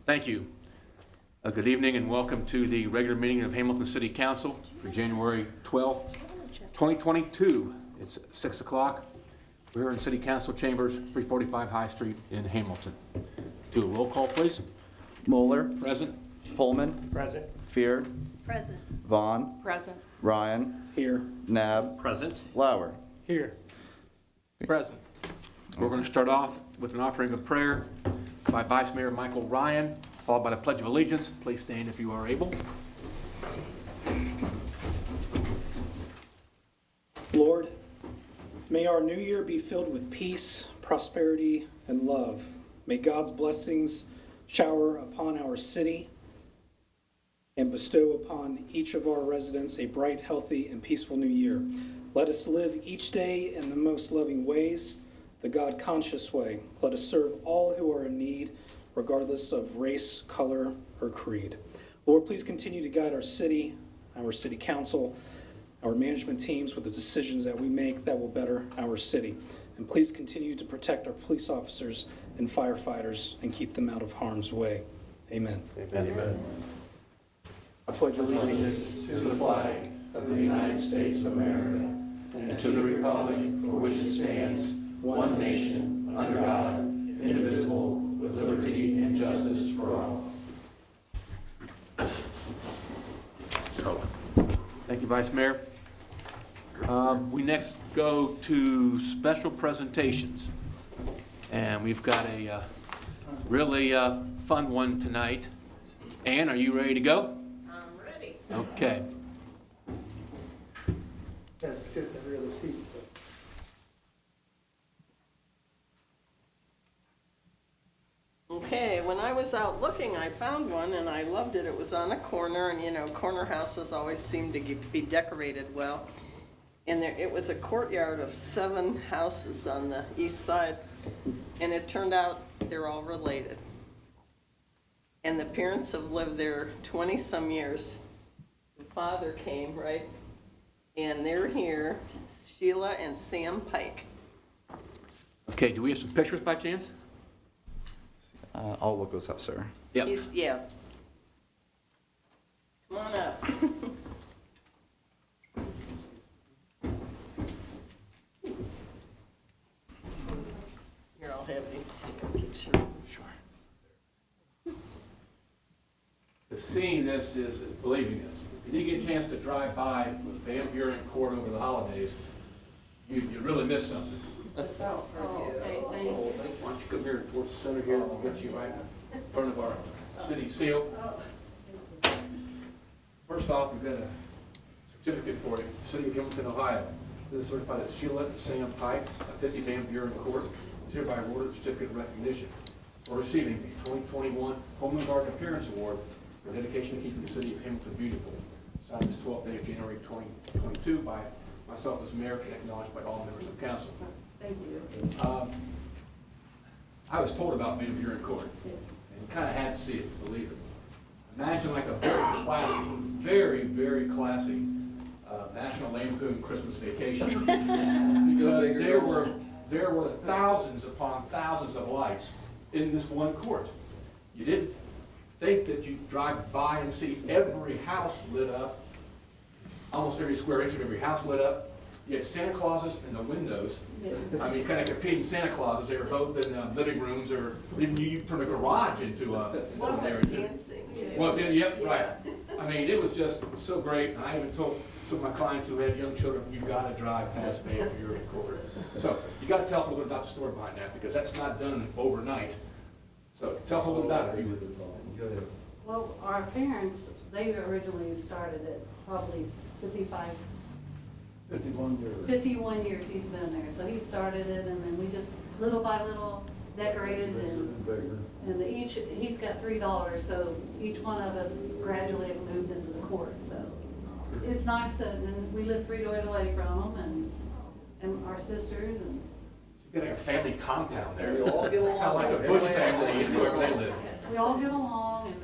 Thank you. Good evening and welcome to the regular meeting of Hamilton City Council for January 12th, 2022. It's 6 o'clock. We're in City Council Chambers, 345 High Street in Hamilton. Do a roll call, please. Moeller. Present. Pullman. Present. Fear. Present. Vaughn. Present. Ryan. Here. Nab. Present. Lauer. Here. Present. We're going to start off with an offering of prayer by Vice Mayor Michael Ryan, followed by the Pledge of Allegiance. Please stand if you are able. Lord, may our new year be filled with peace, prosperity, and love. May God's blessings shower upon our city and bestow upon each of our residents a bright, healthy, and peaceful new year. Let us live each day in the most loving ways, the God-conscious way. Let us serve all who are in need, regardless of race, color, or creed. Lord, please continue to guide our city council, our management teams with the decisions that we make that will better our city. And please continue to protect our police officers and firefighters and keep them out of harm's way. Amen. Amen. I pledge allegiance to the flag of the United States of America and to the republic for which it stands, one nation, under God, indivisible, with liberty and justice for all. Thank you, Vice Mayor. We next go to special presentations. And we've got a really fun one tonight. Ann, are you ready to go? I'm ready. Okay. Okay, when I was out looking, I found one and I loved it. It was on a corner, and you know, corner houses always seem to be decorated well. And it was a courtyard of 7 houses on the east side, and it turned out they're all related. And the parents have lived there 20-some years. The father came, right? And they're here, Sheila and Sam Pike. Okay, do we have some pictures by chance? I'll look those up, sir. Yep. Yeah. Come on up. Here, I'll have you take a picture. Sure. The seeing this is believing this. If you did get a chance to drive by with Van Buren Court over the holidays, you really missed something. Oh, okay, thank you. Why don't you come here towards the center here, we'll get you right in front of our city seal. First off, we've got a certificate for you, City of Hamilton, Ohio. This is certified that Sheila and Sam Pike, 50 Van Buren Court, is hereby awarded a certificate of recognition for receiving the 2021 Home and Garden Appearance Award for dedication to keeping the City of Hamilton beautiful. Signed this 12th day of January 2022 by myself as mayor and acknowledged by all members of council. Thank you. I was told about Van Buren Court, and kind of had to see it to believe it. Imagine like a very classy, very, very classy National Lampoon Christmas Vacation. Because there were thousands upon thousands of lights in this one court. You didn't think that you'd drive by and see every house lit up, almost every square inch of every house lit up. You had Santa Clauses in the windows. I mean, kind of competing Santa Clauses. They were both in living rooms, or even you turn a garage into a. One was dancing. Well, yep, right. I mean, it was just so great. And I even told some of my clients who had young children, you've got to drive past Van Buren Court. So you got to tell us a little bit about the story behind that, because that's not done overnight. So tell us a little bit about it. Go ahead. Well, our parents, they originally started it probably 51 years he's been there. So he started it, and then we just little by little decorated, and he's got 3 daughters, so each one of us gradually have moved into the court. So it's nice and we live 3 doors away from them, and our sisters, and You've got like a family compound there. We all get along. Kind of like a Bush family, wherever they live. we all get along. And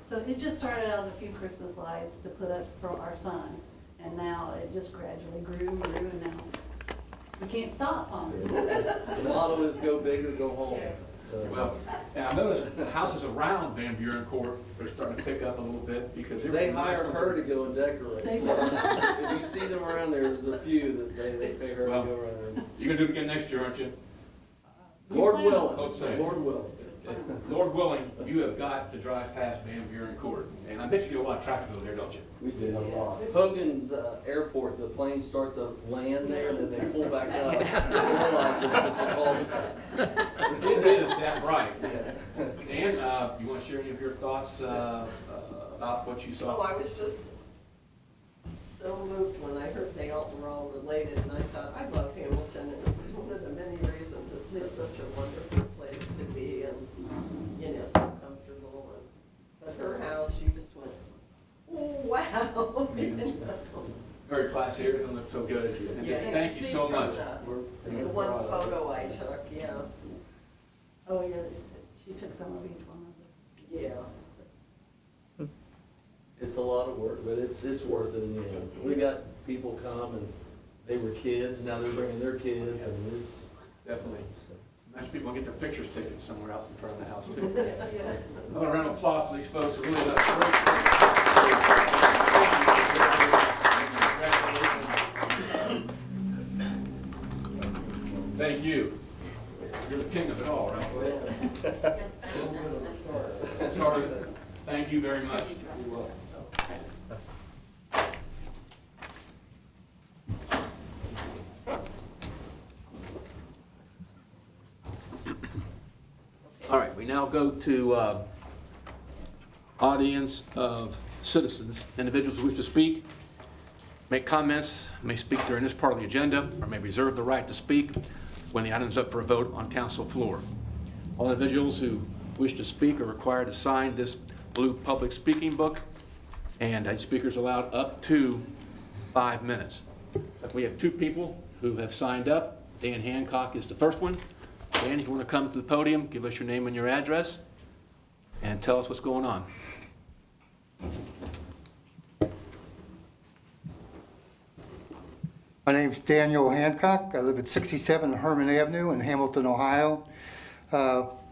so it just started out as a few Christmas lights to put up for our son. And now it just gradually grew and grew, and now we can't stop on it. The motto is go big or go home. Well, and I noticed the houses around Van Buren Court are starting to pick up a little bit because They hired her to go and decorate. They- So if you see them around there, there's a few that they pay her to Well, go around. You're gonna do it again next year, aren't you? Lord Hope willing, so. Lord willing. Lord willing, you have got to drive past Van Buren Court, and I bet you get a lot of traffic over there, don't you? We did a lot. Hogan's Airport, the planes start to land there, and then they pull back up. They realize it's just a cul-de-sac. It is that bright. Yeah. Dan, you want to share any of your thoughts about what you Oh, saw? I was just so moved when I heard they all were all related, and I thought, I love Hamilton, and this is one of the many reasons. It's just such a wonderful place to be, and, you know, so comfortable. But her house, you just went, oh, wow. You know? Very classy, everything looks so good. And Yeah, just you thank can you see so from much. The one photo I took, yeah, Oh, yeah, she took some of each one of them. yeah. It's a lot of work, but it's worth it in the end. We got people come and they were kids, and now they're bringing their kids, and it's, Definitely. Nice people get their pictures taken somewhere else in front of the house, too. Yeah. Another round of applause to these folks who really done a great job. Thank you. You're the king of it all, right? Charlie, thank you very much. All right, we now go to audience of citizens, individuals who wish to speak, make comments, may speak during this part of the agenda, or may reserve the right to speak when the item is up for a vote on council floor. All individuals who wish to speak are required to sign this blue public speaking book, and speakers allowed up to 5 minutes. We have 2 people who have signed up. Dan Hancock is the first one. Dan, if you want to come to the podium, give us your name and your address, and tell us what's going on. My name's Daniel Hancock. I live at 67 Herman Avenue in Hamilton, Ohio.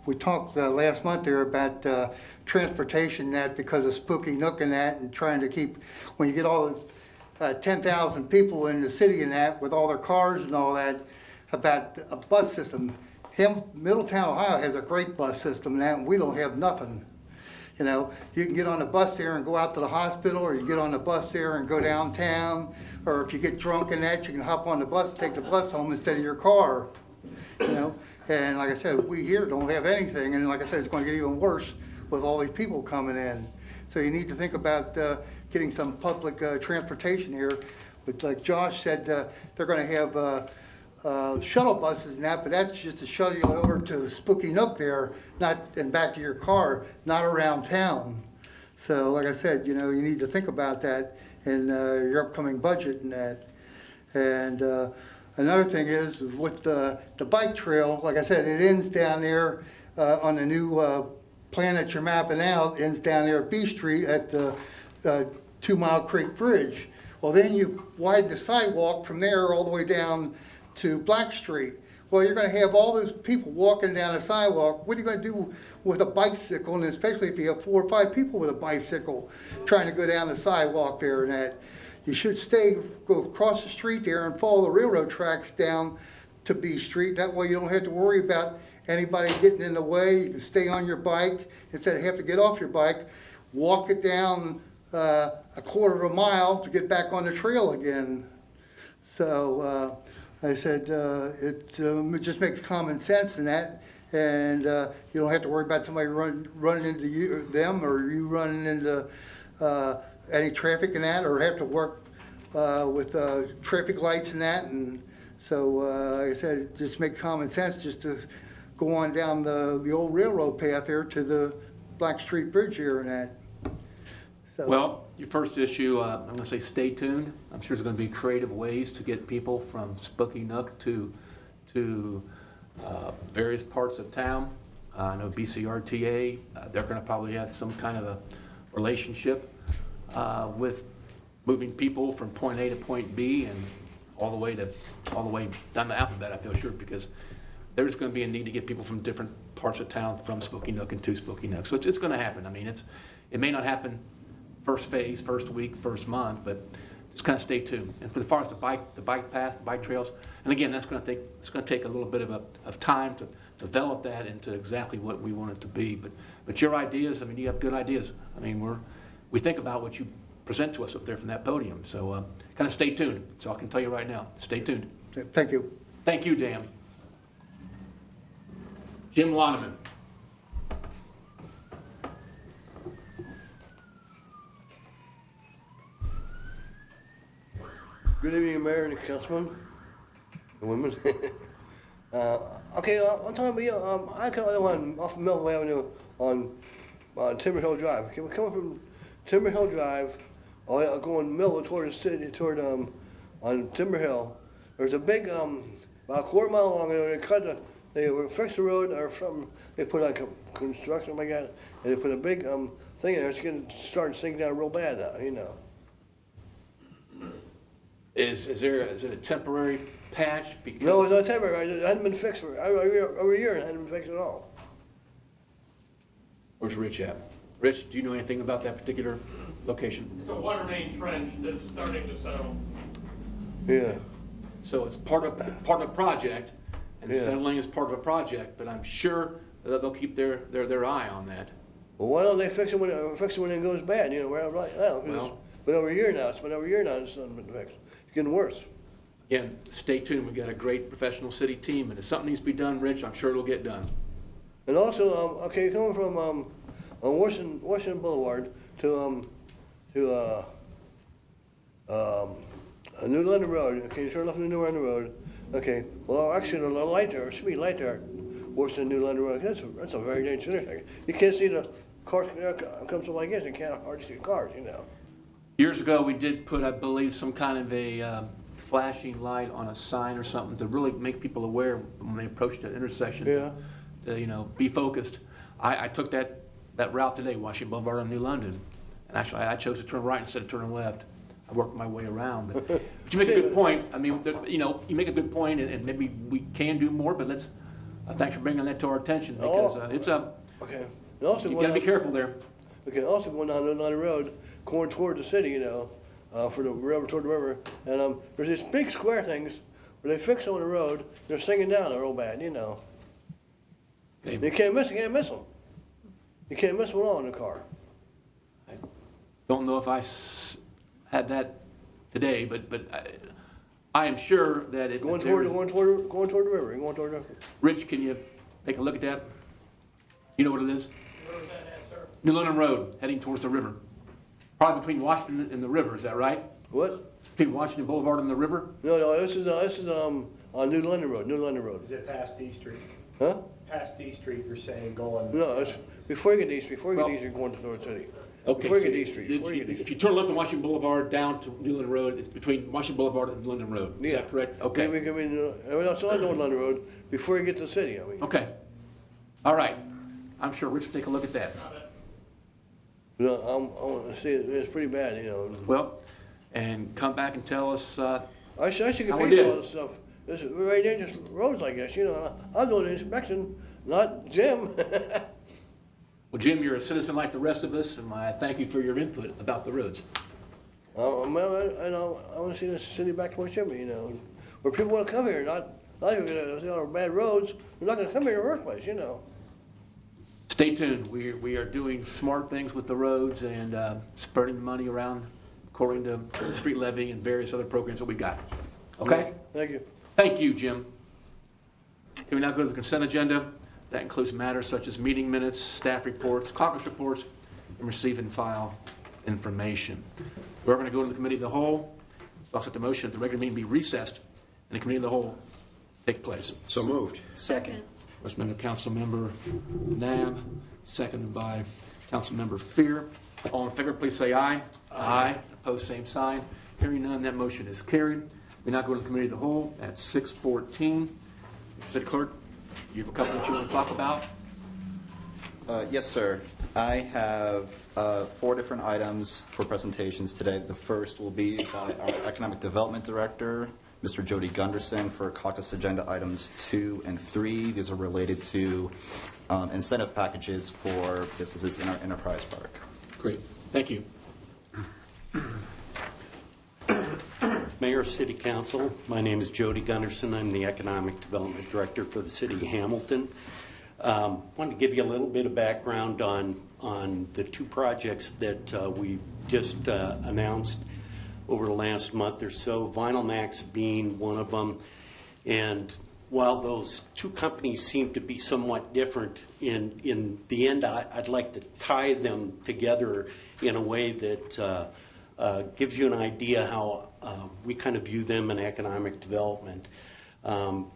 We talked last month there about transportation that because of Spooky Nook and that, and trying to keep, when you get all those 10,000 people in the city and that with all their cars and all that, about a bus system. Middletown, Ohio has a great bus system and that, and we don't have nothing. You know, you can get on the bus there and go out to the hospital, or you get on the bus there and go downtown, or if you get drunk and that, you can hop on the bus, take the bus home instead of your car, you know. And like I said, we here don't have anything, and like I said, it's going to get even worse with all these people coming in. So you need to think about getting some public transportation here. But like Josh said, they're going to have shuttle buses and that, but that's just to shuttle you over to Spooky Nook there, not and back to your car, not around town. So like I said, you know, you need to think about that in your upcoming budget and that. And another thing is with the bike trail, like I said, it ends down there on the new plan that you're mapping out, ends down there at B Street at the 2 Mile Creek Bridge. Well, then you widen the sidewalk from there all the way down to Black Street. Well, you're going to have all those people walking down the sidewalk. What are you going to do with a bicycle, and especially if you have 4 or 5 people with a bicycle trying to go down the sidewalk there and that? You should go across the street there and follow the railroad tracks down to B Street. That way you don't have to worry about anybody getting in the way. You can stay on your bike instead of have to get off your bike, walk it down a quarter of a mile to get back on the trail again. So I said it just makes common sense in that, and you don't have to worry about somebody running into them or you running into any traffic in that, or have to work with traffic lights and that. And so like I said, it just makes common sense just to go on down the old railroad path there to the Black Street Bridge here and that. So, Well, your first issue, I'm going to say stay tuned. I'm sure there's going to be creative ways to get people from Spooky Nook to various parts of town. I know BCRTA, they're going to probably have some kind of a relationship with moving people from point A to point B and all the way down the alphabet, I feel sure, because there's going to be a need to get people from different parts of town from Spooky Nook and to Spooky Nook. So it's going to happen. I mean, it may not happen first phase, first week, first month, but just kind of stay tuned. And for as far as the bike path, bike trails, and again, it's going to take a little bit of time to develop that into exactly what we want it to be. But your ideas, I mean, you have good ideas. I mean, we think about what you present to us up there from that podium. So kind of stay tuned. So I can tell you right now, stay tuned. Thank you. Thank you, Dan. Jim Loneman. Good evening, Mayor and Councilman, and women. Okay, I'm talking about, I come on off of Melville Avenue on Timber Hill Drive. Coming from Timber Hill Drive, going Melville toward the city, on Timber Hill. There's a big, about a quarter mile long, they fixed the road, or something, they put on construction like that, and they put a big thing in there. It's going to start sinking down real bad now, you know. Is it a temporary patch? Because No, it's not temporary. It hadn't been fixed for over a year. It hadn't been fixed at all. Where's Rich at? Rich, do you know anything about that particular location? It's a water main trench that's starting to settle. Yeah. So it's part of the project, and Yeah. settling is part of a project, but I'm sure that they'll keep their eye on that. Well, why don't they fix it when it goes bad? You know, where I'm right now. 'Cause Well- it's been over a year now. It's been over a year now. It's not been fixed. It's getting worse. Again, stay tuned. We've got a great professional city team, and if something needs to be done, Rich, I'm sure it'll get done. And also, okay, coming from on Washington Boulevard to a New London Road. Okay, you turn left on the New London Road. Okay, well, actually, the light there, speed light there, worse than New London Road. That's a very dangerous intersection. You can't see the cars comes up like this. You can't hardly see cars, you know. Years ago, we did put, I believe, some kind of a flashing light on a sign or something to really make people aware when they approach that intersection. Yeah. To, be focused. I took that route today, Washington Boulevard on New London. And actually, I chose to turn right instead of turning left. I worked my way around. But you make a good point. I mean, you make a good point, and maybe we can do more, but let's, thanks for bringing that to our attention, because it's a, Okay. And also you gotta be careful there. Okay, also going down New London Road, going toward the city, for the river, toward the river. And there's these big square things where they fix on the road. They're sinking down real bad, Okay. You can't miss them. You can't miss them all in the car. I don't know if I had that today, but I am sure that it. Going toward the river. Going toward the river. Rich, can you take a look at that? You know what it is? Where is that at, sir? New London Road, heading towards the river. Probably between Washington and the river, is that right? What? Between Washington Boulevard and the river? No, this is on New London Road. New London Road. Is it past D Street? Huh? Past D Street, you're saying going? No, it's before you get east. Before you get Well- east, you're going toward the city. Okay, Before you so get D Street. Before you get D if Street. you turn left on Washington Boulevard down to New London Road, it's between Washington Boulevard and New London Road. Is Yeah. that correct? Okay. It's on New London Road before you get to the city. Okay. All right. I'm sure Rich will take a look at that. I want to see it. It's pretty bad, Well, and come back and tell us, I should get How we paid for did. all this stuff. This is very dangerous roads like this, I'm doing the inspection, not Jim. well, Jim, you're a citizen like the rest of us, and I thank you for your input about the roads. Well, I want to see this city back to what it should be, where people want to come here, not even because they're on bad roads. They're not going to come here in the first place, Stay tuned. We are doing smart things with the roads and spreading the money around according to the street levy and various other programs that we got. Okay? Thank you. Thank you, Jim. Okay, we now go to the consent agenda. That includes matters such as meeting minutes, staff reports, conference reports, and receive and file information. We're going to go to the committee of the whole. I'll set the motion that the regular meeting be recessed and the committee of the whole take place. So moved. Second. Motion by Councilmember Nab, seconded by Councilmember Fear. All in favor, please say aye. Aye. Opposed, same sign. Hearing none, that motion is carried. We now go to the committee of the whole at 6:14. City Clerk, you have a couple that you want to talk about? Yes, sir. I have 4 different items for presentations today. The first will be by our Economic Development Director, Mr. Jody Gunderson for caucus agenda items 2 and 3. These are related to incentive packages for businesses in our enterprise park. Great, thank you. Mayor, City Council, my name is Jody Gunderson. I'm the Economic Development Director for the City of Hamilton. Wanted to give you a little bit of background on the two projects that we just announced over the last month or so, Vinyl Max being one of them. And while those two companies seem to be somewhat different, in the end, I'd like to tie them together in a way that gives you an idea how we kind of view them in economic development.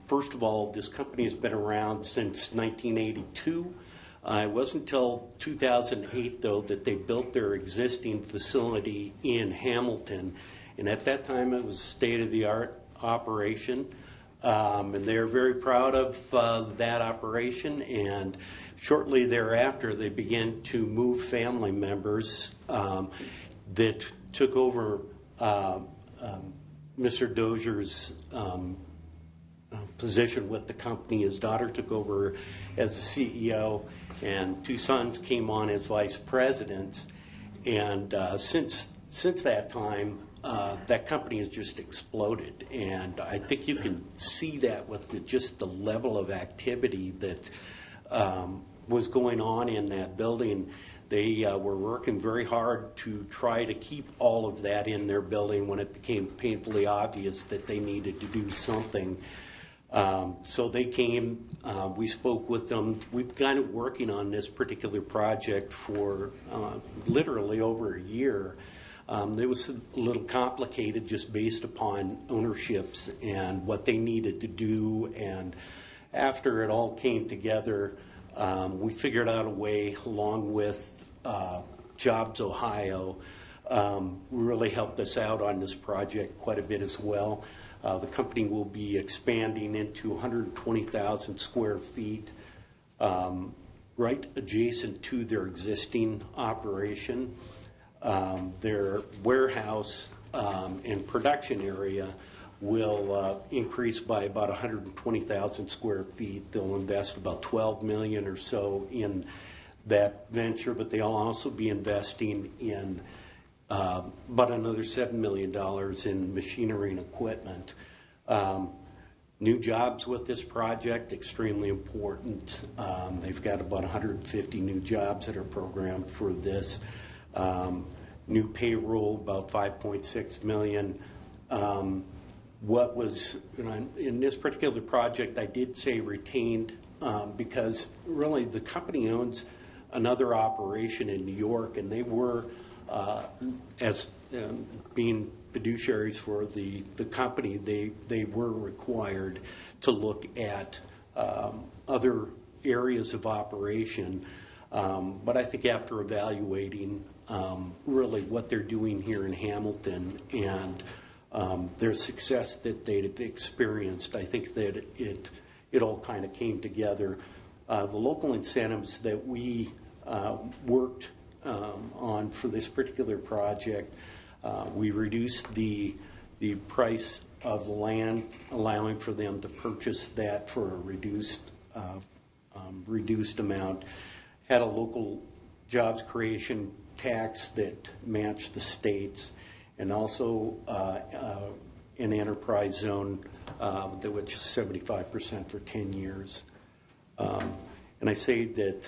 First of all, this company has been around since 1982. It wasn't until 2008, though, that they built their existing facility in Hamilton. And at that time, it was state-of-the-art operation. And they're very proud of that operation. And shortly thereafter, they began to move family members that took over Mr. Dozier's position with the company. His daughter took over as the CEO, and two sons came on as vice presidents. And since that time, that company has just exploded. And I think you can see that with just the level of activity that was going on in that building. They were working very hard to try to keep all of that in their building when it became painfully obvious that they needed to do something. So they came, we spoke with them. We've been kind of working on this particular project for literally over a year. It was a little complicated just based upon ownerships and what they needed to do. And after it all came together, we figured out a way, along with Jobs Ohio, really helped us out on this project quite a bit as well. The company will be expanding into 120,000 square feet, right adjacent to their existing operation. Their warehouse and production area will increase by about 120,000 square feet. They'll invest about $12 million or so in that venture, but they'll also be investing in about another $7 million in machinery and equipment. New jobs with this project, extremely important. They've got about 150 new jobs that are programmed for this. New payroll, about $5.6 million. What was, in this particular project, I did say retained because really the company owns another operation in New York, and they were, as being fiduciaries for the company, they were required to look at other areas of operation. But I think after evaluating really what they're doing here in Hamilton and their success that they'd experienced, I think that it all kind of came together. The local incentives that we worked on for this particular project, we reduced the price of the land, allowing for them to purchase that for a reduced amount. Had a local jobs creation tax that matched the state's, and also an enterprise zone that was just 75% for 10 years. And I say that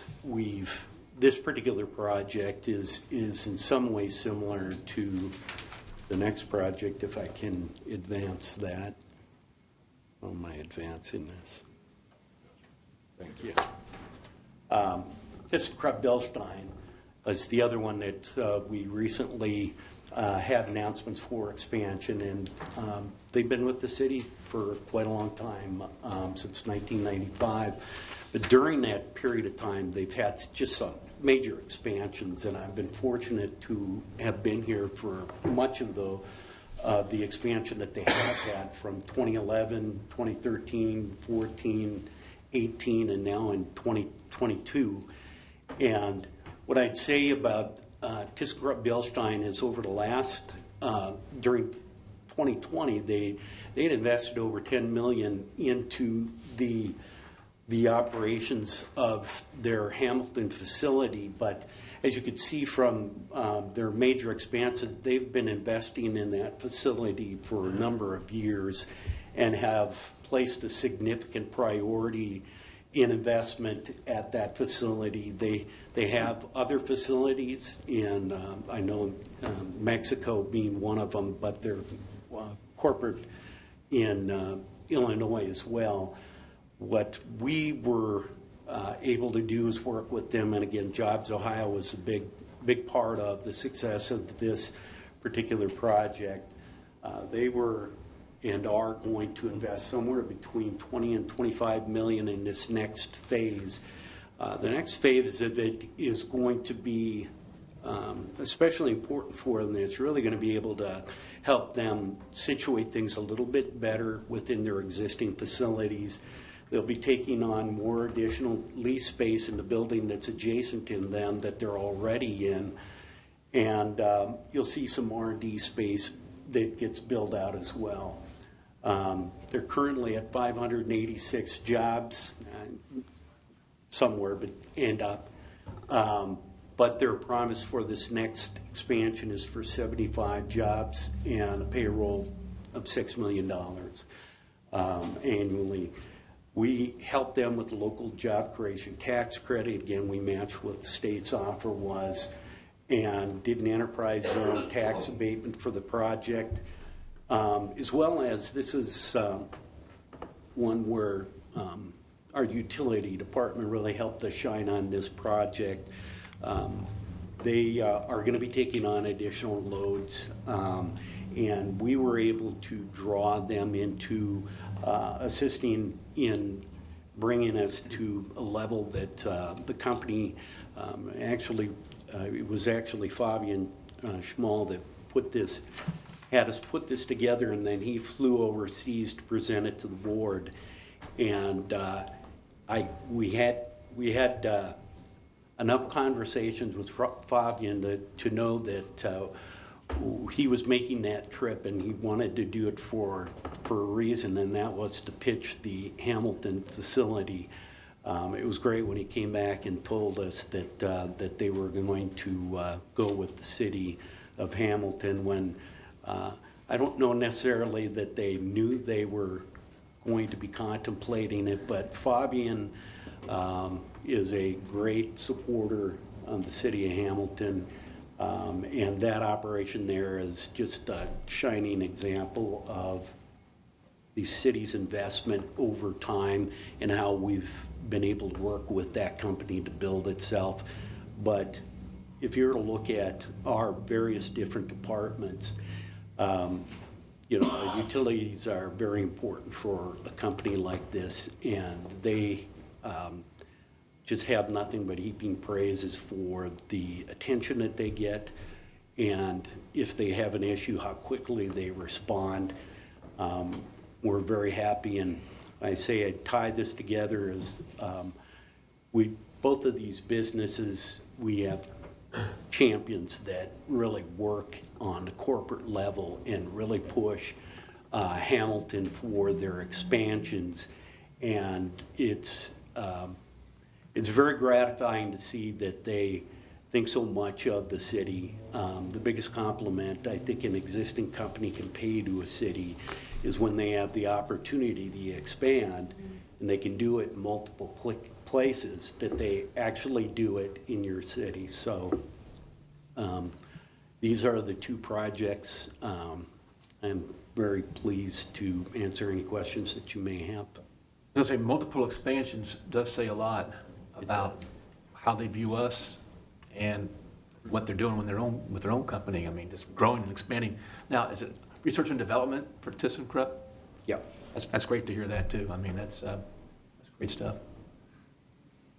this particular project is in some ways similar to the next project, if I can advance that. Oh, am I advancing this? Thank you. This Krupp-Bilstein is the other one that we recently had announcements for expansion, and they've been with the city for quite a long time, since 1995. But during that period of time, they've had just some major expansions, and I've been fortunate to have been here for much of the expansion that they have had from 2011, 2013, 14, 18, and now in 2022. And what I'd say about ThyssenKrupp-Bilstein is over the last, during 2020, they had invested over $10 million into the operations of their Hamilton facility. But as you could see from their major expanses, they've been investing in that facility for a number of years and have placed a significant priority in investment at that facility. They have other facilities in, I know Mexico being one of them, but they're corporate in Illinois as well. What we were able to do is work with them, and again, Jobs Ohio was a big part of the success of this particular project. They were and are going to invest somewhere between 20 and 25 million in this next phase. The next phase of it is going to be especially important for them. It's really going to be able to help them situate things a little bit better within their existing facilities. They'll be taking on more additional lease space in the building that's adjacent to them that they're already in. And you'll see some R&D space that gets built out as well. They're currently at 586 jobs, somewhere but end up. But their promise for this next expansion is for 75 jobs and a payroll of $6 million annually. We help them with the local job creation tax credit. Again, we match what the state's offer was, and did an enterprise zone tax abatement for the project, as well as this is one where our utility department really helped us shine on this project. They are going to be taking on additional loads, and we were able to draw them into assisting in bringing us to a level that the company it was actually Fabian Schmall that had us put this together, and then he flew overseas to present it to the board. And we had enough conversations with Fabian to know that he was making that trip, and he wanted to do it for a reason, and that was to pitch the Hamilton facility. It was great when he came back and told us that they were going to go with the city of Hamilton, when I don't know necessarily that they knew they were going to be contemplating it, but Fabian is a great supporter of the city of Hamilton. And that operation there is just a shining example of the city's investment over time and how we've been able to work with that company to build itself. But if you were to look at our various different departments, our utilities are very important for a company like this, and they just have nothing but heaping praises for the attention that they get, and if they have an issue, how quickly they respond. We're very happy, and I say I tie this together as both of these businesses, we have champions that really work on the corporate level and really push Hamilton for their expansions, and it's very gratifying to see that they think so much of the city. The biggest compliment I think an existing company can pay to a city is when they have the opportunity to expand, and they can do it in multiple places, that they actually do it in your city. So these are the two projects. I'm very pleased to answer any questions that you may have. I was going to say multiple expansions does say a lot about how they view us and what they're doing with their own company. I mean, just growing and expanding. Now, is it research and development for ThyssenKrupp? Yeah. That's great to hear that too. I mean, that's great stuff.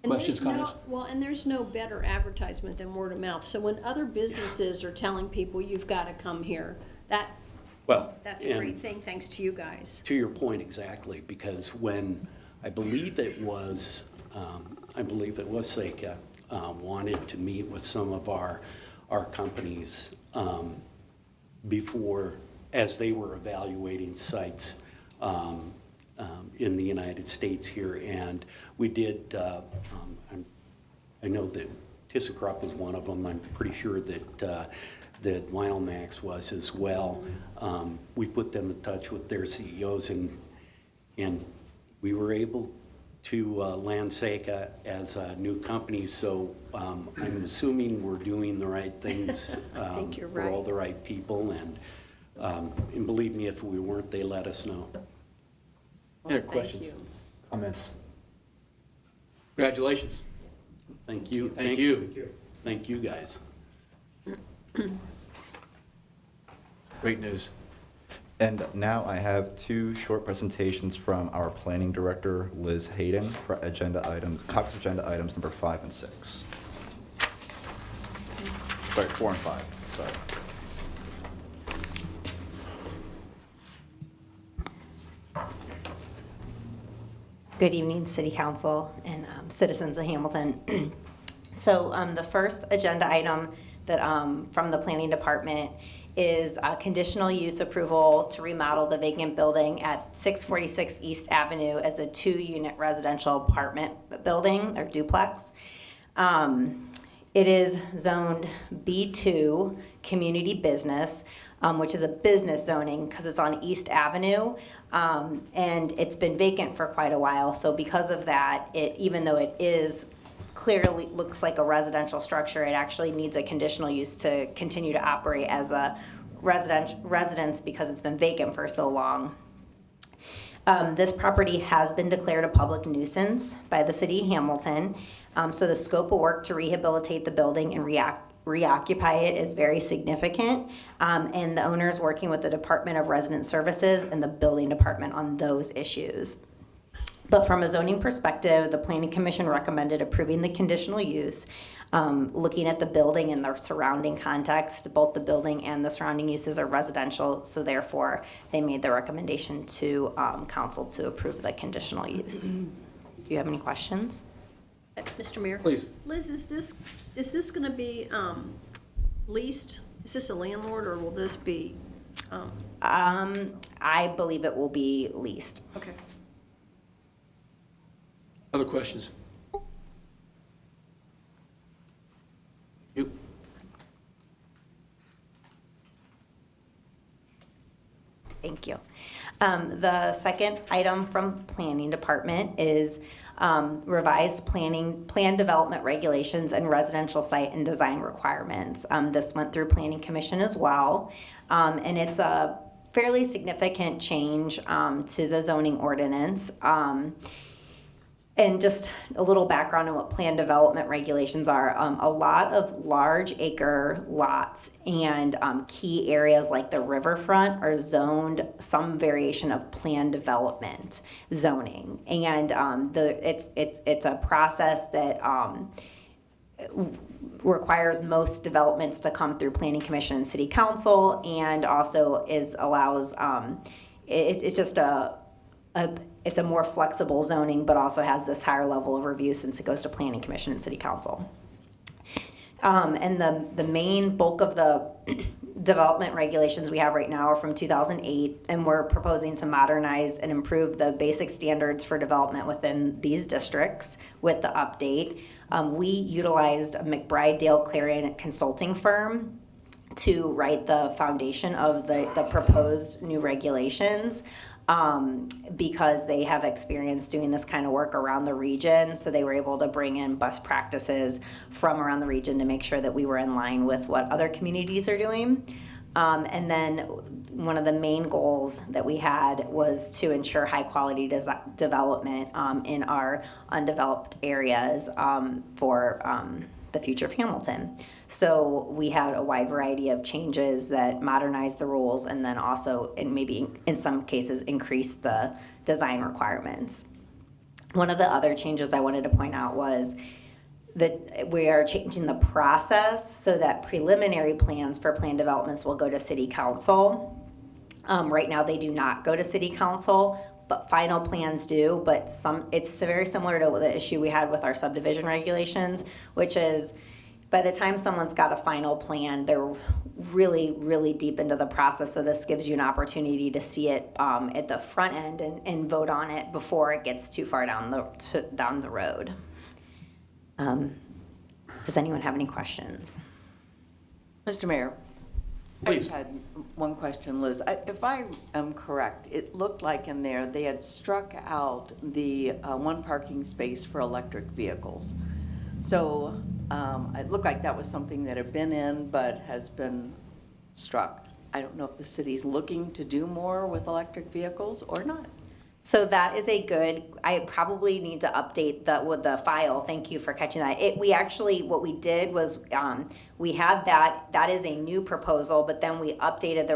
And Questions, comments? And there's no better advertisement than word of mouth. So when other businesses are telling people you've got to come here, that's a great thing, thanks to you guys. To your point, exactly, because when I believe it was Seika wanted to meet with some of our companies before as they were evaluating sites in the United States here. And we did, I know that ThyssenKrupp was one of them. I'm pretty sure that that Vinyl Max was as well. We put them in touch with their CEOs, and we were able to land Seika as a new company. So I'm assuming we're doing the right things I think you're for all right. the right people. And believe me, if we weren't, they let us know. Any other Thank questions, you. comments? Congratulations. Thank you. Thank you. Thank you, guys. Great news. And now I have two short presentations from our planning director, Liz Hayden, for caucus agenda items number 5 and 6. Sorry, 4 and 5, sorry. Good evening, City Council and citizens of Hamilton. So the first agenda item that from the Planning Department is a conditional use approval to remodel the vacant building at 646 East Avenue as a 2-unit residential apartment building or duplex. It is zoned B2 community business, which is a business zoning because it's on East Avenue. And it's been vacant for quite a while. So because of that, even though it is clearly looks like a residential structure, it actually needs a conditional use to continue to operate as a residence because it's been vacant for so long. This property has been declared a public nuisance by the city of Hamilton. So the scope of work to rehabilitate the building and reoccupy it is very significant. And the owner is working with the Department of Resident Services and the Building Department on those issues. But from a zoning perspective, the Planning Commission recommended approving the conditional use, looking at the building and the surrounding context. Both the building and the surrounding uses are residential, so therefore they made the recommendation to council to approve the conditional use. Do you have any questions? Mr. Mayor? Please. Liz, is this gonna be leased? Is this a landlord, or will this be? I believe it will be leased. Okay. Other questions? You? Thank you. The second item from Planning Department is revised plan development regulations and residential site and design requirements. This went through Planning Commission as well, and it's a fairly significant change to the zoning ordinance. And just a little background on what plan development regulations are. A lot of large acre lots and key areas like the riverfront are zoned some variation of plan development zoning. And it's a process that requires most developments to come through Planning Commission and City Council, and also allows it's just it's a more flexible zoning, but also has this higher level of review since it goes to Planning Commission and City Council. And the main bulk of the development regulations we have right now are from 2008, and we're proposing to modernize and improve the basic standards for development within these districts with the update. We utilized a McBride Dale Clarion consulting firm to write the foundation of the proposed new regulations. Because they have experience doing this kind of work around the region, so they were able to bring in best practices from around the region to make sure that we were in line with what other communities are doing. And then one of the main goals that we had was to ensure high quality development in our undeveloped areas for the future of Hamilton. So we had a wide variety of changes that modernized the rules, and then also, and maybe in some cases, increased the design requirements. One of the other changes I wanted to point out was that we are changing the process so that preliminary plans for plan developments will go to City Council. Right now, they do not go to City Council, but final plans do. But it's very similar to the issue we had with our subdivision regulations, which is by the time someone's got a final plan, they're really, really deep into the process. So this gives you an opportunity to see it at the front end and vote on it before it gets too far down the road. Does anyone have any questions? Mr. Mayor, I Please. just had one question, Liz. If I am correct, it looked like in there they had struck out the one parking space for electric vehicles. So it looked like that was something that had been in but has been struck. I don't know if the city's looking to do more with electric vehicles or not. So that is a good, I probably need to update the file. Thank you for catching that. What we did was, we had that is a new proposal, but then we updated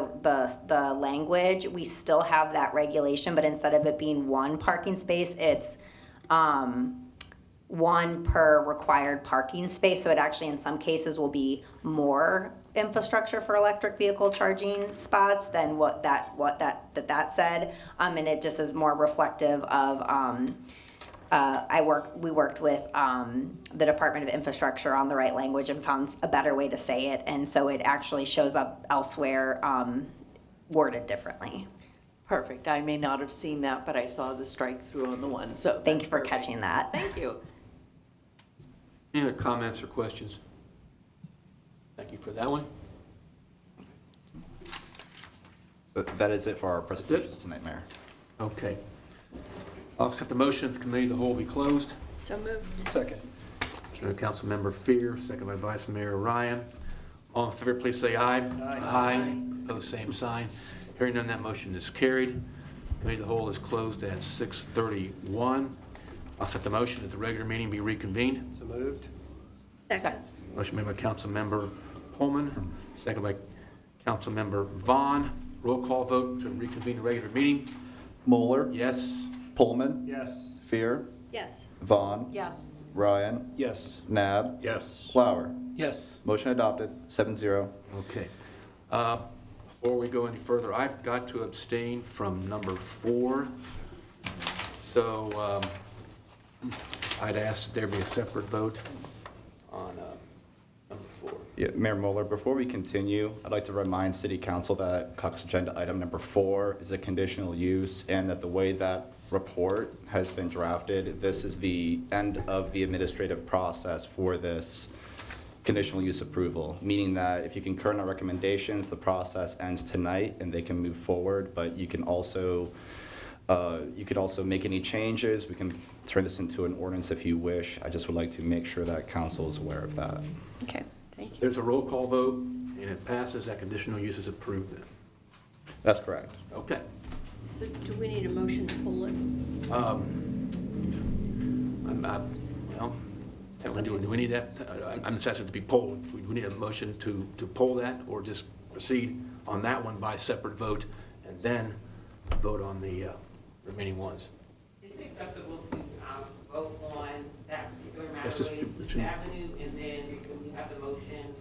the language. We still have that regulation, but instead of it being one parking space, it's, one per required parking space. So it actually, in some cases, will be more infrastructure for electric vehicle charging spots than what that said. And it just is more reflective of, we worked with the Department of Infrastructure on the right language and found a better way to say it. And so it actually shows up elsewhere, worded differently. Perfect. I may not have seen that, but I saw the strike through on the one, so. Thank you for catching that. Thank you. Any other comments or questions? Thank you for that one. That is it for our presentations tonight, Mayor. Okay. I'll accept the motion of the committee of the whole be closed. So moved. Second. Motion by Councilmember Fear, second by Vice Mayor Ryan. All in favor, please say aye. Aye. Opposed, same sign. Hearing none, that motion is carried. Committee of the whole is closed at 6:31. I'll accept the motion that the regular meeting be reconvened. So moved. Second. Motion made by Councilmember Pullman, second by Councilmember Vaughn. Roll call vote to reconvene the regular meeting. Moeller, Yes. Pullman, Yes. Fear, Yes. Vaughn, Yes. Ryan, Yes. Nab, Yes. Flower. Yes. Motion adopted, 7-0. Okay. Before we go any further, I've got to abstain from number 4. So I'd ask that there be a separate vote on number 4. Yeah, Mayor Mueller, before we continue, I'd like to remind City Council that Cox Agenda Item Number 4 is a conditional use, and that the way that report has been drafted, this is the end of the administrative process for this conditional use approval, meaning that if you concur on our recommendations, the process ends tonight and they can move forward, but you can also make any changes. We can turn this into an ordinance if you wish. I just would like to make sure that council is aware of that. Okay, thank you. There's a roll call vote, and it passes. That conditional use is approved then. That's correct. Okay. So do we need a motion to pull it? Do we need that? I'm assessing to be polled. Do we need a motion to poll that, or just proceed on that one by separate vote and then vote on the remaining ones? Is it acceptable to vote on that particular Yes, this- matter, this- avenue, and then when we have the motion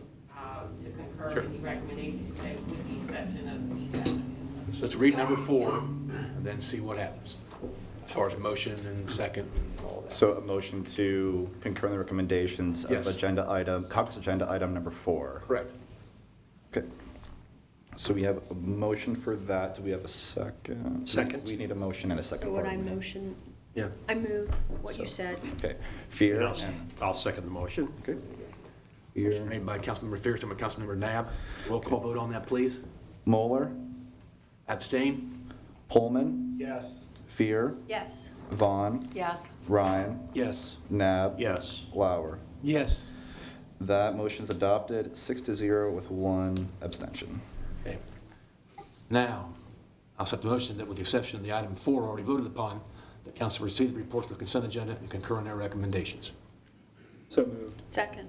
to concur Sure. any recommendations that with the exception of these avenues? So let's read number 4 and then see what happens, as far as motion and second and all that. So a motion to concur in the recommendations of Yes. Cox Agenda Item Number 4. Correct. Okay. So we have a motion for that. Do we have a second? Second. We need a motion and a second. So would I pardon me. motion? Yeah. I move what you said. Okay. Fear. I'll second the motion. Okay. Motion Fear. made by Councilmember Fear, second by Councilmember Nab. Roll call vote on that, please. Moeller, Abstain? Pullman, Yes. Fear, Yes. Vaughn, Yes. Ryan, Yes. Nab, Yes. Lauer. Yes. That motion is adopted, 6-0 with 1 abstention. Okay. Now, I'll accept the motion that with the exception of the item 4 already voted upon, the council receive the reports of the consent agenda and concur in their recommendations. So moved. Second.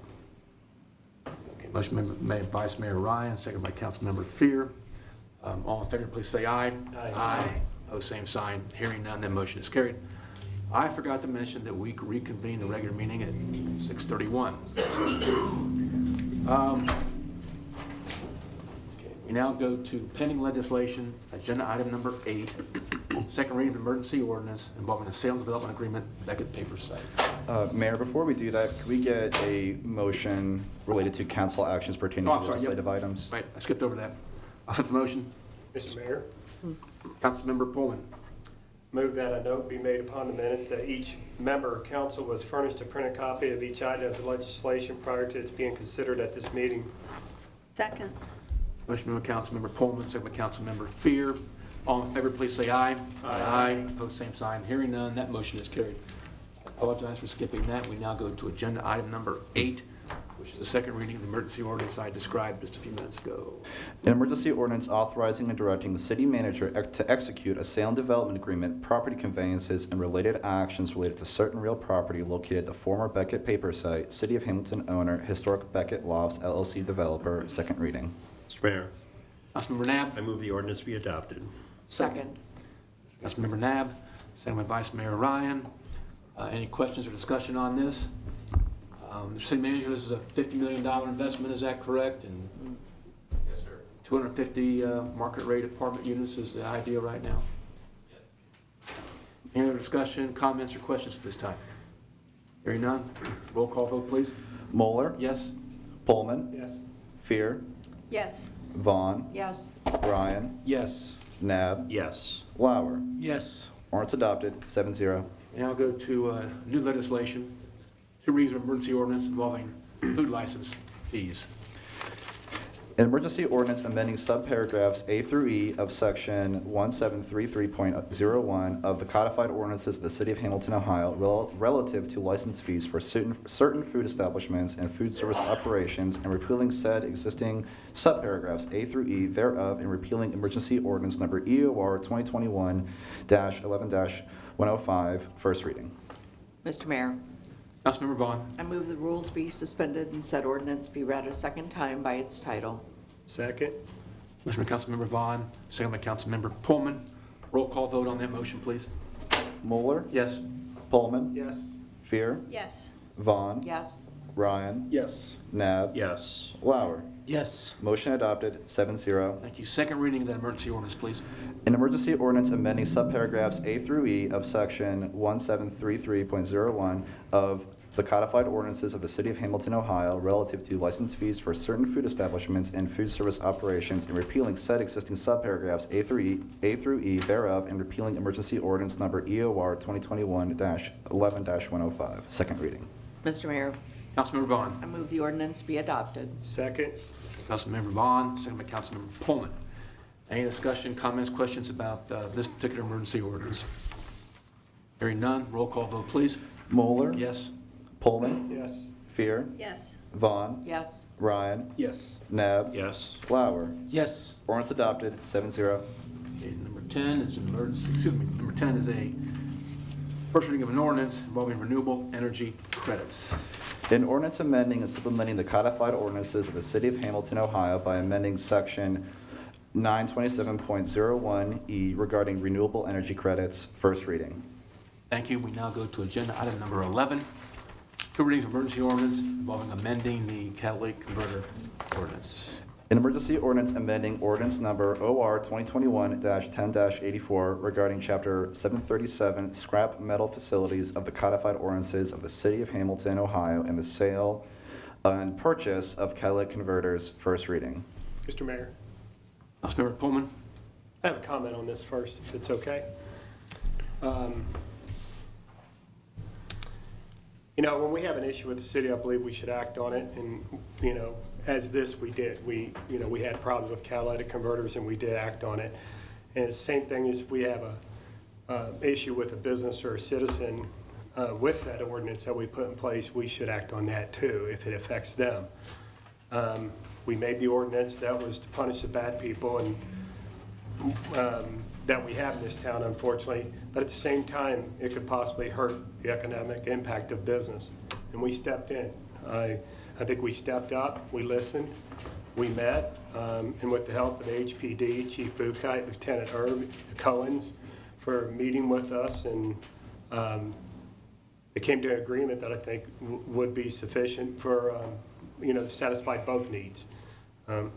Okay, motion made by Vice Mayor Ryan, second by Councilmember Fear. All in favor, please say aye. Aye. Opposed, same sign. Hearing none, that motion is carried. I forgot to mention that we reconvene the regular meeting at 6:31. Okay, we now go to pending legislation, agenda item number 8, Second reading of emergency ordinance involving a sale and development agreement, Vacant paper site. Mayor, before we do that, could we get a motion related to council actions pertaining Oh, to I'm sorry, legislative items? Right, I skipped over that. I'll accept the motion. Mr. Mayor, Councilmember Pullman. move that a note be made upon the minutes that each member of council was furnished a printed copy of each item of the legislation prior to its being considered at this meeting. Second. Motion made by Councilmember Pullman, second by Councilmember Fear. All in favor, please say aye. Aye. Opposed, same sign. Hearing none, that motion is carried. I apologize for skipping that. We now go to agenda item number 8, which is the second reading of the emergency ordinance I described just a few minutes ago. An emergency ordinance authorizing and directing the city manager to execute a sale and development agreement, property conveyances, and related actions related to certain real property located at the former Beckett paper site, City of Hamilton owner, Historic Beckett Lofts LLC developer, second reading. Mr. Mayor, Councilmember Nab. I move the ordinance be adopted. Second. Councilmember Nab, second by Vice Mayor Ryan. Any questions or discussion on this? Mr. City Manager, this is a $50 million investment, is that correct? And Yes, sir. 250 market rate apartment units is the idea right now? Yes. Any other discussion, comments, or questions at this time? Hearing none, roll call vote, please. Moeller, Yes? Pullman, Yes. Fear, Yes. Vaughn, Yes. Ryan, Yes. Nab, Yes. Lauer. Yes. Ordinance adopted, 7-0. Now I'll go to new legislation, 2 readings of emergency ordinance involving food license fees. An emergency ordinance amending subparagraphs A through E of section 1733.01 of the codified ordinances of the City of Hamilton, Ohio, relative to license fees for certain food establishments and food service operations, and repealing said existing subparagraphs A through E thereof, and repealing emergency ordinance number EOR 2021-11-105, first reading. Mr. Mayor, Councilmember Vaughn. I move the rules be suspended and said ordinance be read a second time by its title. Second. Motion by Councilmember Vaughn, second by Councilmember Pullman. Roll call vote on that motion, please. Moeller, Yes? Pullman, Yes. Fear, Yes. Vaughn, Yes. Ryan, Yes. Nab, Yes. Lauer. Yes. Motion adopted, 7-0. Thank you. Second reading of that emergency ordinance, please. An emergency ordinance amending subparagraphs A through E of section 1733.01 of the codified ordinances of the City of Hamilton, Ohio, relative to license fees for certain food establishments and food service operations, and repealing said existing subparagraphs A through E thereof, and repealing emergency ordinance number EOR 2021-11-105. Second reading. Mr. Mayor, Councilmember Vaughn. I move the ordinance be adopted. Second. Councilmember Vaughn, second by Councilmember Pullman. Any discussion, comments, questions about this particular emergency ordinance? Hearing none, roll call vote, please. Moeller, Yes? Pullman, Yes. Fear, Yes. Vaughn, Yes. Ryan, Yes. Nab, Yes. Lauer. Yes. Ordinance adopted, 7-0. Okay, number 10 is an emergency, excuse me, number 10 is a first reading of an ordinance involving renewable energy credits. An ordinance amending and supplementing the codified ordinances of the City of Hamilton, Ohio by amending section 927.01E regarding renewable energy credits, first reading. Thank you. We now go to agenda item number 11. 2 readings of emergency ordinance involving amending the catalytic converter ordinance. An emergency ordinance amending ordinance number OR 2021-10-84 regarding Chapter 737 scrap metal facilities of the codified ordinances of the City of Hamilton, Ohio, and the sale and purchase of catalytic converters, first reading. Mr. Mayor, Councilmember Pullman. I have a comment on this first, if it's okay. When we have an issue with the city, I believe we should act on it, and, as this we did. We had problems with catalytic converters, and we did act on it. And the same thing is if we have a issue with a business or a citizen with that ordinance that we put in place, we should act on that too, if it affects them. We made the ordinance that was to punish the bad people and that we have in this town, unfortunately, but at the same time, it could possibly hurt the economic impact of business. And we stepped in. I think we stepped up, we listened, we met, and with the help of the HPD, Chief Vacant, Lieutenant Erb, the Cohens, for meeting with us, and it came to an agreement that I think would be sufficient for, to satisfy both needs.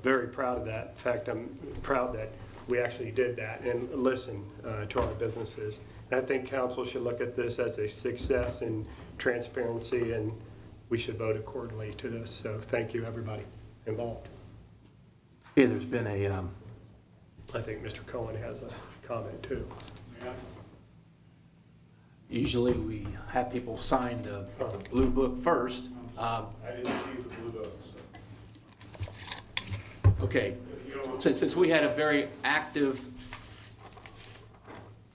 Very proud of that. In fact, I'm proud that we actually did that and listened to our businesses. And I think council should look at this as a success in transparency, and we should vote accordingly to this. So thank you, everybody involved. Yeah, there's been a, I think Mr. Cohen has a comment too. usually we have people sign the blue book first. I didn't see the blue book, Okay, since we had a very active,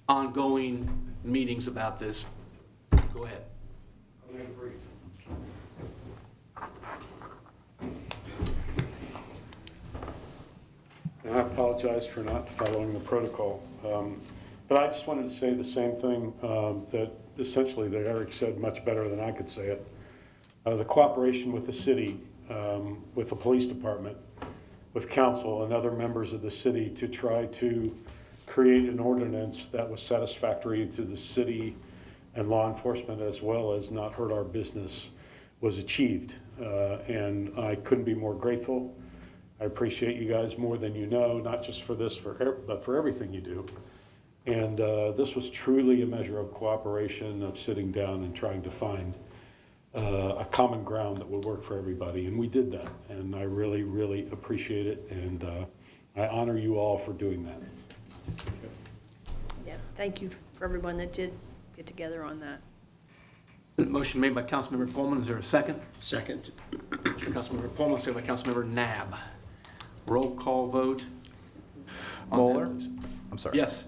ongoing meetings about this, go ahead. I'm going to brief. And I apologize for not following the protocol. But I just wanted to say the same thing that essentially that Eric said much better than I could say it. The cooperation with the city, with the police department, with council and other members of the city to try to create an ordinance that was satisfactory to the city and law enforcement as well as not hurt our business was achieved. And I couldn't be more grateful. I appreciate you guys more than you know, not just for this, but for everything you do. And this was truly a measure of cooperation, of sitting down and trying to find a common ground that would work for everybody. And we did that. And I really, really appreciate it. And I honor you all for doing that. Yeah, thank you for everyone that did get together on that. Motion made by Councilmember Pullman. Is there a second? Second. Motion by Councilmember Pullman, second by Councilmember Nab. Roll call vote. on that, Moeller? please. I'm sorry. Yes.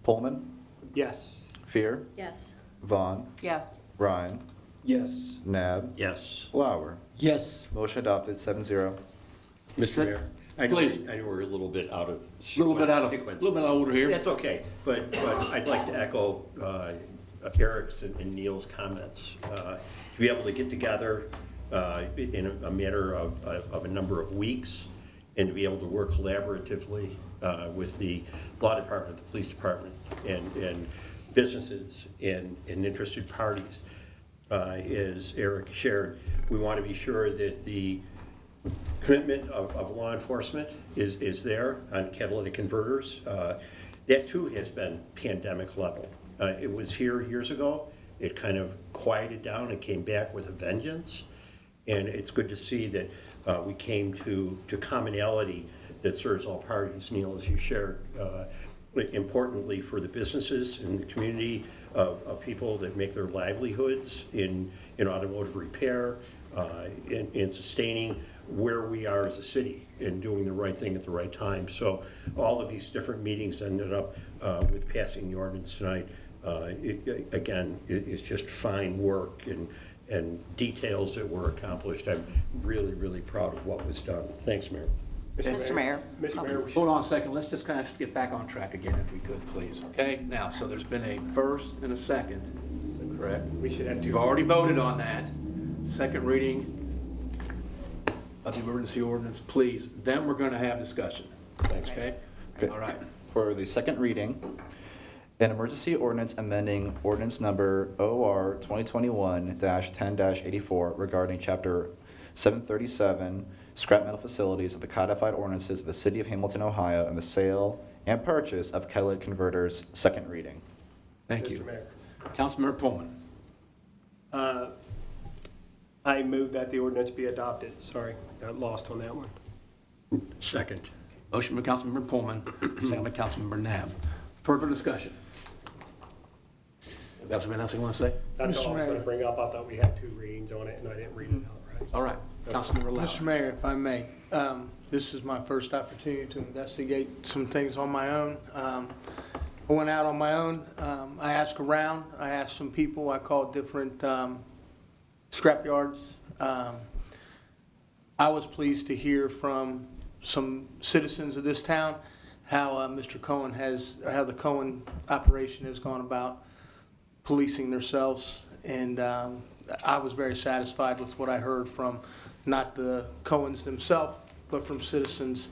Pullman? Yes. Fear? Yes. Vaughn? Yes. Ryan? Yes. Nab? Yes. Lauer? Yes. Motion adopted, 7-0. Mr. Mayor, I know, Please. I know we're a little bit out of A little bit out of order here. That's okay, but I'd like to echo Eric's and Neil's comments. To be able to get together in a matter of a number of weeks and to be able to work collaboratively with the law department, the police department, and businesses and interested parties, as Eric shared, we want to be sure that the commitment of law enforcement is there on catalytic converters. That too has been pandemic level. It was here years ago. It kind of quieted down and came back with a vengeance. And it's good to see that we came to commonality that serves all parties. Neil, as you shared, importantly for the businesses in the community of people that make their livelihoods in automotive repair, in sustaining where we are as a city and doing the right thing at the right time. So all of these different meetings ended up with passing the ordinance tonight. Again, it's just fine work and details that were accomplished. I'm really, really proud of what was done. Thanks, Mayor. Mr. Mayor. Mr. Mayor, we should Hold on a second. Let's just kind of get back on track again if we could, please. Okay? Now, so there's been a first and a second, correct? we should have You've two. already voted on that. Second reading of the emergency ordinance, please. Then we're going to have discussion. Okay? Okay. All right. For the second reading, an emergency ordinance amending ordinance number OR 2021-10-84 regarding Chapter 737, scrap metal facilities of the codified ordinances of the City of Hamilton, Ohio, and the sale and purchase of catalytic converters, second reading. Thank you. Mr. Mayor. Councilmember Pullman. I move that the ordinance be adopted. Sorry, got lost on that one. Second. Motion by Councilmember Pullman, second by Councilmember Nab. Further discussion? Got something else you want to say? That's all I was going to bring up. I thought we had two readings on it, and I didn't read it out right. All right. Councilmember Lauer. Mr. Mayor, if I may, this is my first opportunity to investigate some things on my own. I went out on my own. I asked around. I asked some people. I called different scrap yards. I was pleased to hear from some citizens of this town how Mr. Cohen how the Cohen operation has gone about policing themselves. And I was very satisfied with what I heard from not the Cohens themselves, but from citizens.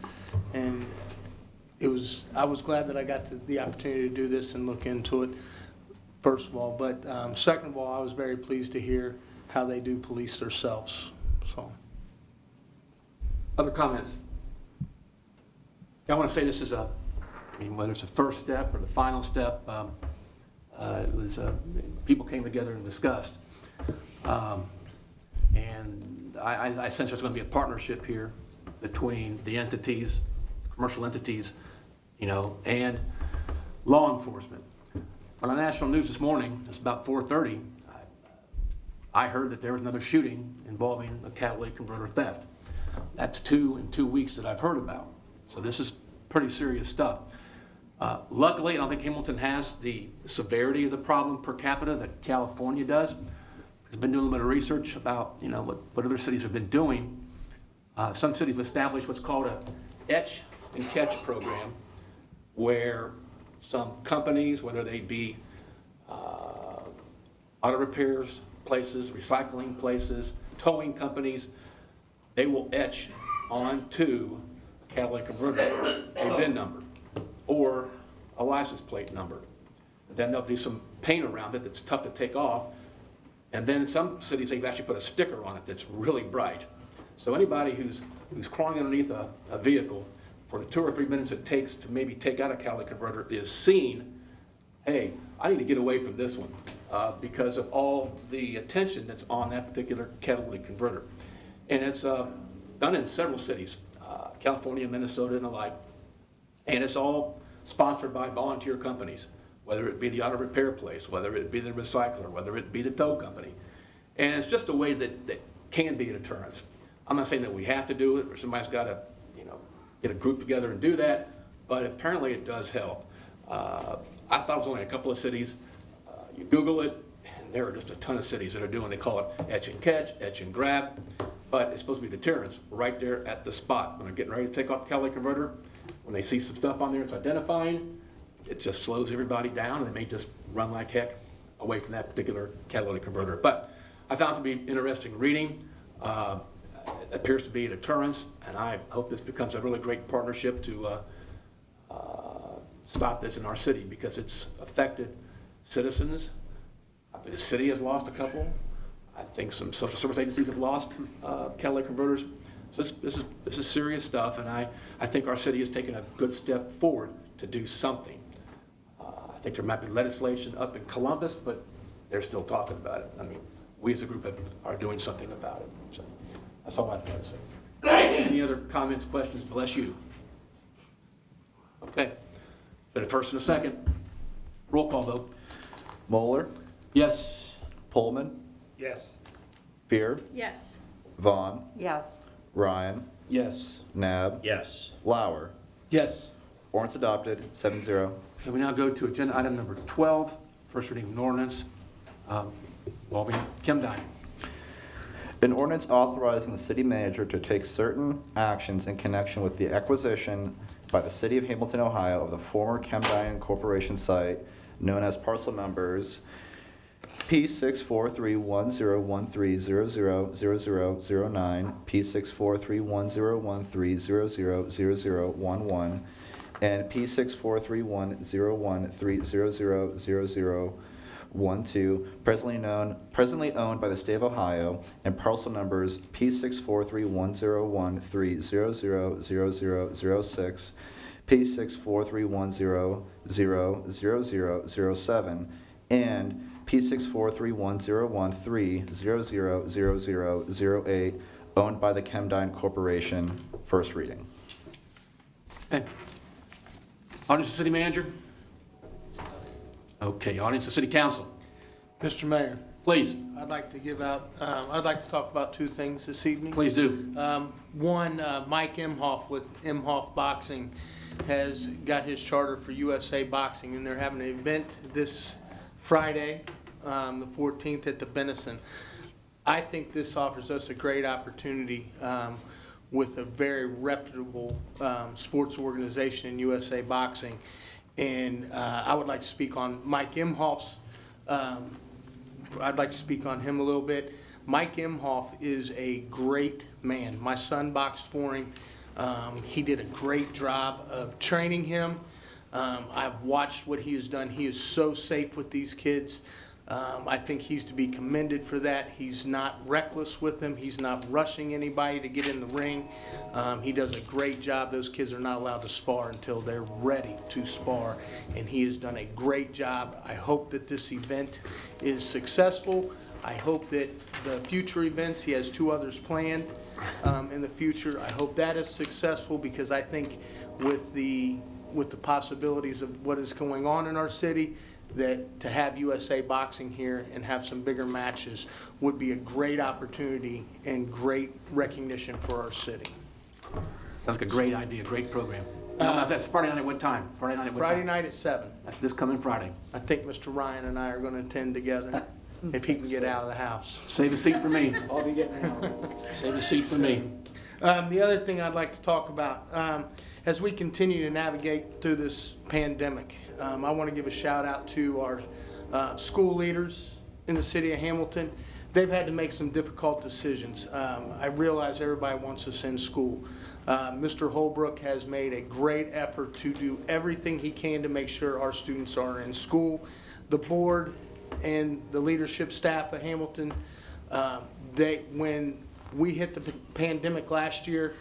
And I was glad that I got the opportunity to do this and look into it, first of all. But second of all, I was very pleased to hear how they do police themselves. So, Other comments? I want to say this is a I mean, whether it's the first step or the final step, it was, people came together and discussed. And I sense there's going to be a partnership here between the entities, commercial entities, you know, and law enforcement. On the national news this morning, it's about 4:30, I heard that there was another shooting involving a catalytic converter theft. That's 2 in 2 weeks that I've heard about. So this is pretty serious stuff. Luckily, I don't think Hamilton has the severity of the problem per capita that California does. I've been doing a little bit of research about, you know, what other cities have been doing. Some cities have established what's called a etch and catch program, where some companies, whether they be auto repairs places, recycling places, towing companies, they will etch onto a catalytic converter a VIN number or a license plate number. Then they'll do some paint around it that's tough to take off. And then in some cities, they've actually put a sticker on it that's really bright. So anybody who's crawling underneath a vehicle for the 2 or 3 minutes it takes to maybe take out a catalytic converter is seen, hey, I need to get away from this one because of all the attention that's on that particular catalytic converter. And it's done in several cities, California, Minnesota, and the like. And it's all sponsored by volunteer companies, whether it be the auto repair place, whether it be the recycler, whether it be the tow company. And it's just a way that can be a deterrence. I'm not saying that we have to do it or somebody's got to, you know, get a group together and do that, but apparently it does help. I thought it was only a couple of cities. You Google it, and there are just a ton of cities that are doing, they call it etch and catch, etch and grab, but it's supposed to be deterrence right there at the spot. When they're getting ready to take off the catalytic converter, when they see some stuff on there it's identifying, it just slows everybody down, and they may just run like heck away from that particular catalytic converter. But I found it to be interesting reading. It appears to be a deterrence, and I hope this becomes a really great partnership to stop this in our city, because it's affected citizens. The city has lost a couple. I think some social service agencies have lost catalytic converters. So this is serious stuff, and I think our city has taken a good step forward to do something. I think there might be legislation up in Columbus, but they're still talking about it. I mean, we as a group are doing something about it. So that's all I've got to say. Any other comments, questions? Bless you. Okay. Been a first and a second. Roll call vote. Moeller, Yes. Pullman, Yes. Fear, Yes. Vaughn, Yes. Ryan, Yes. Nab, Yes. Lauer. Yes. Ordinance adopted, 7-0. Okay, we now go to agenda item number 12, first reading of an ordinance involving Kim Dining. An ordinance authorizing the city manager to take certain actions in connection with the acquisition by the city of Hamilton, Ohio of the former Chemdyne Corporation site known as parcel numbers P6431013000009, P6431013000011, and P6431013000012, presently owned by the state of Ohio, and parcel numbers P6431013000006, P643100007, and P6431013000008, owned by the Chemdyne Corporation. First reading. Okay. Audience of city manager? Okay, audience of city council, Mr. Mayor, please. I'd like to I'd like to talk about two things this evening. Please do. One, Mike Imhoff with Imhoff Boxing has got his charter for USA Boxing, and they're having an event this Friday, the 14th at the Benison. I think this offers us a great opportunity with a very reputable sports organization in USA Boxing. And I would like to speak on Mike Imhoff's, I'd like to speak on him a little bit. Mike Imhoff is a great man. My son boxed for him. He did a great job of training him. I've watched what he has done. He is so safe with these kids. I think he's to be commended for that. He's not reckless with them. He's not rushing anybody to get in the ring. He does a great job. Those kids are not allowed to spar until they're ready to spar, and he has done a great job. I hope that this event is successful. I hope that the future events, he has 2 others planned in the future. I hope that is successful, because I think with the possibilities of what is going on in our city, that to have USA Boxing here and have some bigger matches would be a great opportunity and great recognition for our city. Sounds like a great idea, great program. That's Friday night at what time? Friday night at what time? Friday night at 7. That's this coming Friday. I think Mr. Ryan and I are going to attend together if he can get out of the house. Save a seat for me. I'll be getting out. Save a seat for me. The other thing I'd like to talk about, as we continue to navigate through this pandemic, I want to give a shout out to our school leaders in the city of Hamilton. They've had to make some difficult decisions. I realize everybody wants us in school. Mr. Holbrook has made a great effort to do everything he can to make sure our students are in school. The board and the leadership staff of Hamilton, when we hit the pandemic last year,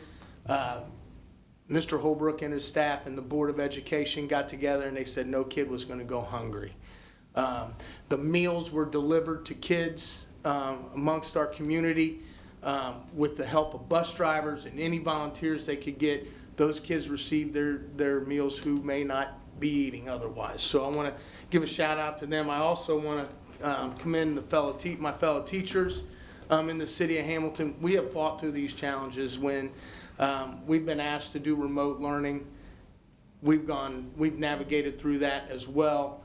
Mr. Holbrook and his staff and the Board of Education got together and they said no kid was going to go hungry. The meals were delivered to kids amongst our community with the help of bus drivers and any volunteers they could get. Those kids received their meals who may not be eating otherwise. So I want to give a shout out to them. I also want to commend my fellow teachers in the city of Hamilton. We have fought through these challenges when we've been asked to do remote learning. We've navigated through that as well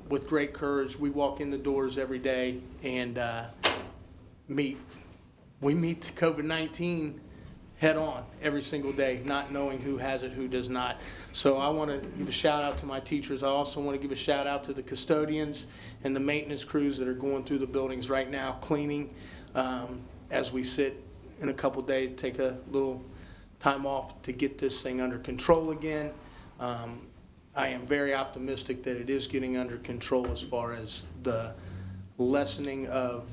with great courage. We walk in the doors every day and we meet COVID-19 head on every single day, not knowing who has it, who does not. So I want to give a shout out to my teachers. I also want to give a shout out to the custodians and the maintenance crews that are going through the buildings right now, cleaning as we sit in a couple days, take a little time off to get this thing under control again. I am very optimistic that it is getting under control as far as the lessening of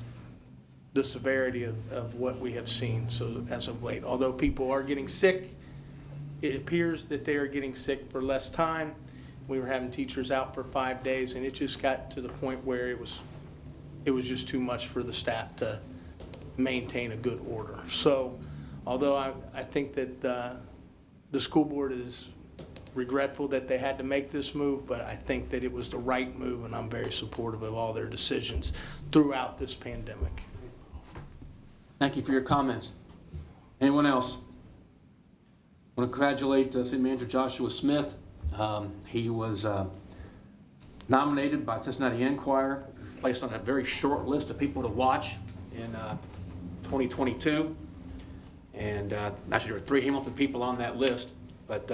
the severity of what we have seen so as of late. Although people are getting sick, it appears that they are getting sick for less time. We were having teachers out for 5 days, and it just got to the point where it was just too much for the staff to maintain a good order. So although I think that the school board is regretful that they had to make this move, but I think that it was the right move, and I'm very supportive of all their decisions throughout this pandemic. Thank you for your comments. Anyone else? I want to congratulate City Manager Joshua Smith. He was nominated by Cincinnati Enquirer, placed on a very short list of people to watch in 2022. And actually there were 3 Hamilton people on that list, but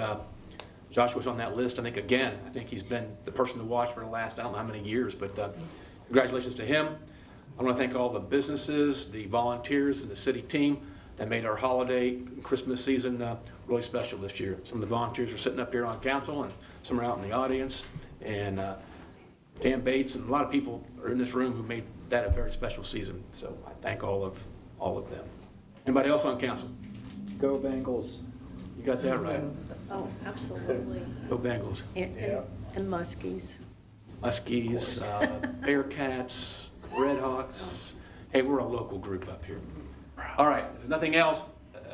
Joshua's on that list. I think he's been the person to watch for the last, I don't know how many years, but congratulations to him. I want to thank all the businesses, the volunteers, and the city team that made our holiday Christmas season really special this year. Some of the volunteers are sitting up here on council, and some are out in the audience. And Dan Bates and a lot of people are in this room who made that a very special season. So I thank all of them. Anybody else on council? Go Bengals. You got that right. Oh, absolutely. Go Bengals. And Muskies. Muskies, Bearcats, Redhawks. Hey, we're a local group up here. All right, if there's nothing else,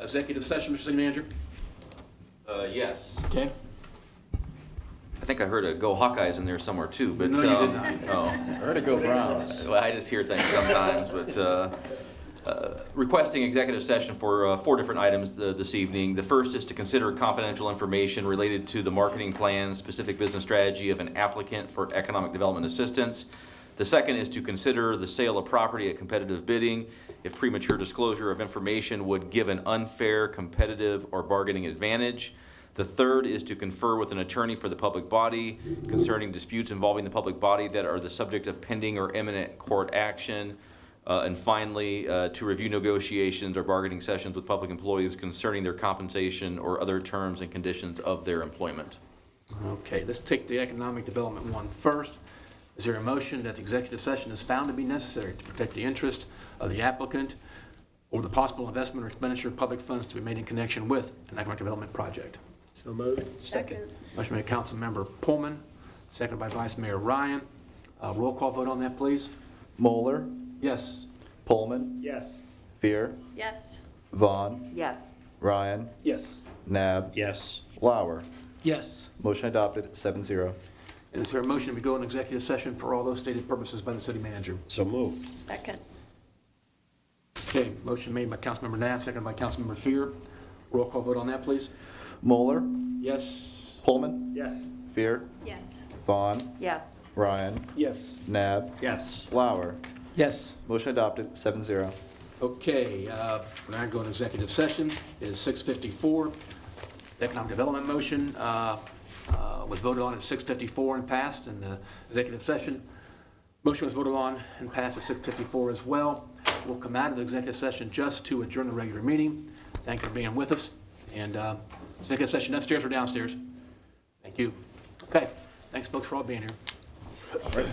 executive session, Mr. City Manager? Yes. Okay. I think I heard a Go Hawkeyes in there somewhere too, but. No, you did not. Oh. I heard it go Browns. Well, I just hear things sometimes, but requesting executive session for 4 different items this evening. The first is to consider confidential information related to the marketing plan, specific business strategy of an applicant for economic development assistance. The second is to consider the sale of property at competitive bidding if premature disclosure of information would give an unfair, competitive, or bargaining advantage. The third is to confer with an attorney for the public body concerning disputes involving the public body that are the subject of pending or imminent court action. And finally, to review negotiations or bargaining sessions with public employees concerning their compensation or other terms and conditions of their employment. Okay, let's take the economic development one first. Is there a motion that the executive session is found to be necessary to protect the interest of the applicant or the possible investment or expenditure of public funds to be made in connection with an economic development project? So moved. Second. Motion by Councilmember Pullman, seconded by Vice Mayor Ryan. Roll call vote on that, please. Moeller, Yes. Pullman, Yes. Fear, Yes. Vaughn, Yes. Ryan, Yes. Nab, Yes. Lauer. Yes. Motion adopted, 7-0. And is there a motion to go into executive session for all those stated purposes by the city manager? So moved. Second. Okay, motion made by Councilmember Nab, seconded by Councilmember Fear. Roll call vote on that, please. Moeller, Yes. Pullman, Yes. Fear, Yes. Vaughn, Yes. Ryan, Yes. Nab, Yes. Lauer. Yes. Motion adopted, 7-0. Okay, we're now going to executive session. It is 6:54. The economic development motion was voted on at 6:54 and passed in the executive session. Motion was voted on and passed at 6:54 as well. We'll come out of the executive session just to adjourn the regular meeting. Thank you for being with us. And executive session upstairs or downstairs? Thank you. Okay, thanks folks for all being here.